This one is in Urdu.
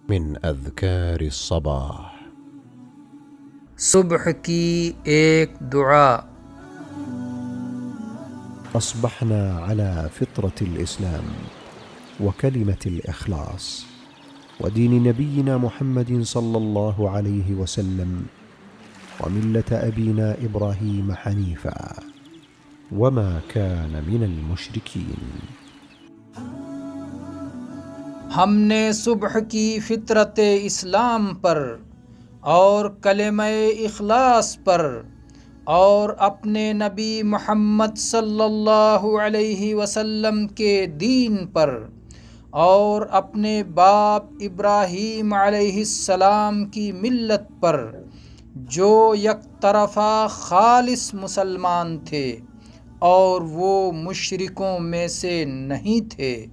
من أذكار الصباح. صبح کی ایک دعا. أصبحنا على فطرة الإسلام وكلمة الإخلاص ودين نبينا محمد صلى الله عليه وسلم وملة أبينا إبراهيم حنيفا وما كان من المشركين. ہم نے صبح کی فطرت اسلام پر اور کلمہ اخلاص پر اور اپنے نبی محمد صلی اللہ علیہ وسلم کے دین پر اور اپنے باپ ابراہیم علیہ السلام کی ملت پر جو یک طرفہ خالص مسلمان تھے اور وہ مشرکوں میں سے نہیں تھے.